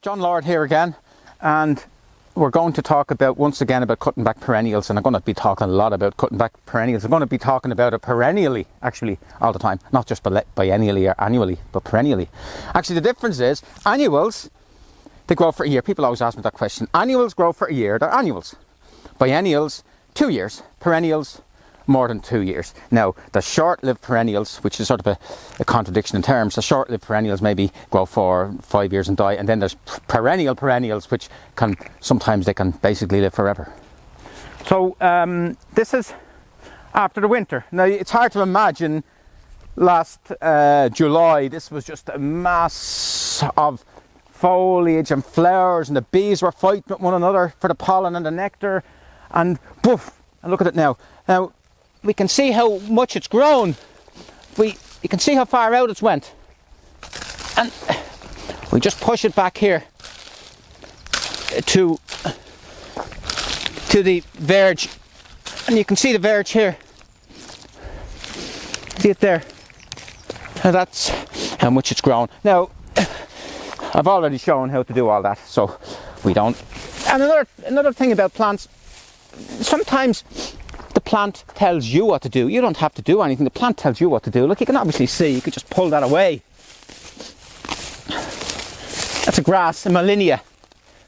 John Lord here again, and we're going to talk about once again about cutting back perennials, and I'm going to be talking a lot about cutting back perennials. I'm going to be talking about it perennially, actually, all the time, not just biennially or annually, but perennially. Actually, the difference is annuals, they grow for a year. People always ask me that question. Annuals grow for a year, they're annuals. Biennials, 2 years. Perennials, more than 2 years. Now, the short-lived perennials, which is sort of a contradiction in terms, the short-lived perennials maybe grow for 5 years and die, and then there's perennials, which sometimes they can basically live forever. So this is after the winter. Now, it's hard to imagine last July, this was just a mass of foliage and flowers, and the bees were fighting with one another for the pollen and the nectar, and poof, and look at it now. Now, we can see how much it's grown. You can see how far out it's went. And we just push it back here to the verge. And you can see the verge here. See it there? And that's how much it's grown. Now, I've already shown how to do all that, so we don't. And another thing about plants, sometimes the plant tells you what to do. You don't have to do anything. The plant tells you what to do. Look, you can obviously see. You could just pull that away. That's a grass, a Molinia.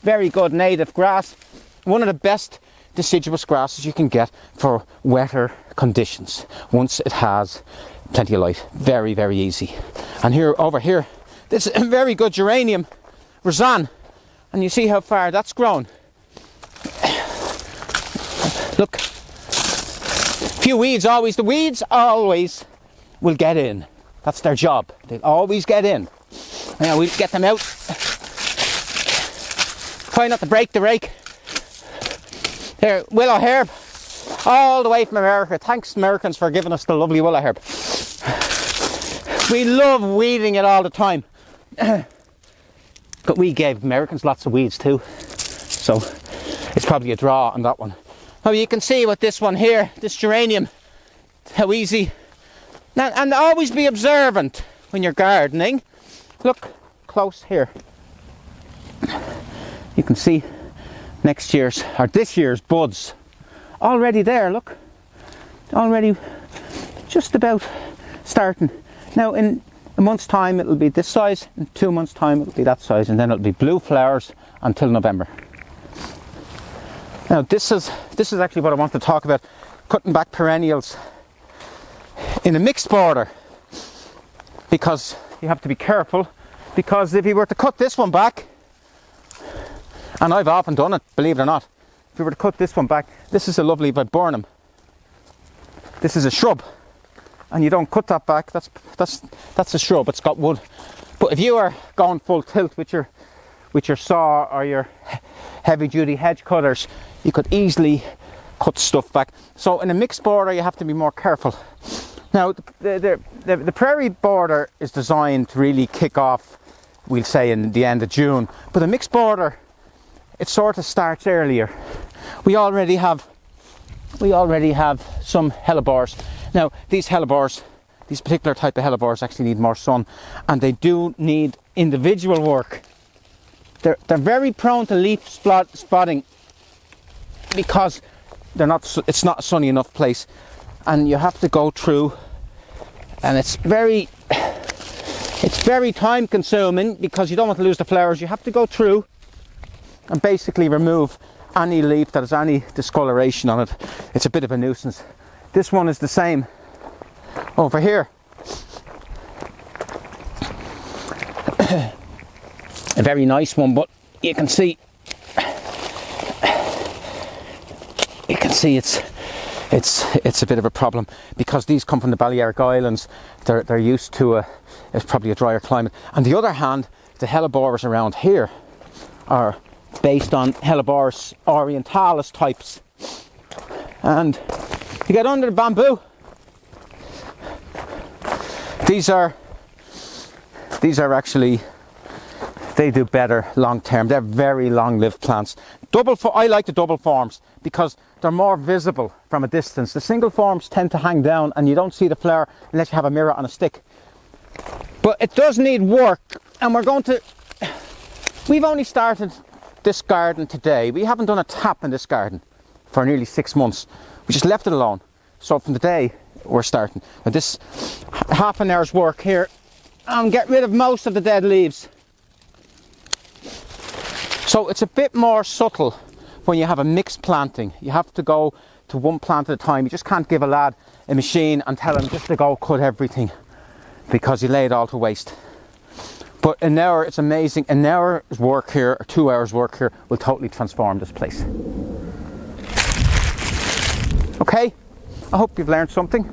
Very good native grass. One of the best deciduous grasses you can get for wetter conditions. Once it has plenty of light. Very, very easy. And over here, this is a very good geranium, Rosanne. And you see how far that's grown. Look. Few weeds always. The weeds always will get in. That's their job. They'll always get in. Now we'll get them out. Try not to break the rake. Here, willow herb. All the way from America. Thanks, Americans, for giving us the lovely willow herb. We love weeding it all the time. But we gave Americans lots of weeds too. So it's probably a draw on that one. Oh, you can see with this one here, this geranium, how easy. Now, and always be observant when you're gardening. Look close here. You can see this year's buds already there. Look, already just about starting. Now, in a month's time, it'll be this size. In 2 months' time, it'll be that size, and then it'll be blue flowers until November. Now this is actually what I want to talk about, cutting back perennials in a mixed border, because you have to be careful, because if you were to cut this one back, and I've often done it, believe it or not, if you were to cut this one back, this is a lovely viburnum. This is a shrub, and you don't cut that back, that's a shrub, it's got wood. But if you are going full tilt with your saw or your heavy duty hedge cutters, you could easily cut stuff back. So in a mixed border you have to be more careful. Now the prairie border is designed to really kick off, we'll say, in the end of June, but a mixed border, it sort of starts earlier. We already have some hellebores. Now these particular type of hellebores actually need more sun, and they do need individual work. They're very prone to leaf spotting because it's not a sunny enough place, and you have to go through, and it's very time consuming because you don't want to lose the flowers. You have to go through and basically remove any leaf that has any discoloration on it. It's a bit of a nuisance. This one is the same over here. A very nice one, but you can see it's a bit of a problem because these come from the Balearic Islands. They're used to it's probably a drier climate. On the other hand, the hellebores around here are based on Helleborus orientalis types, and you get under the bamboo. These are actually, they do better long term. They're very long-lived plants. I like the double forms because they're more visible from a distance. The single forms tend to hang down and you don't see the flower unless you have a mirror on a stick. But it does need work, and we're going to We've only started this garden today. We haven't done a tap in this garden for nearly 6 months. We just left it alone. So from today, we're starting. With this half an hour's work here, and get rid of most of the dead leaves. So it's a bit more subtle when you have a mixed planting. You have to go to one plant at a time. You just can't give a lad a machine and tell him just to go cut everything, because you lay it all to waste. But an hour, it's amazing. An hour's work here, or 2 hours work here, will totally transform this place. Okay, I hope you've learned something.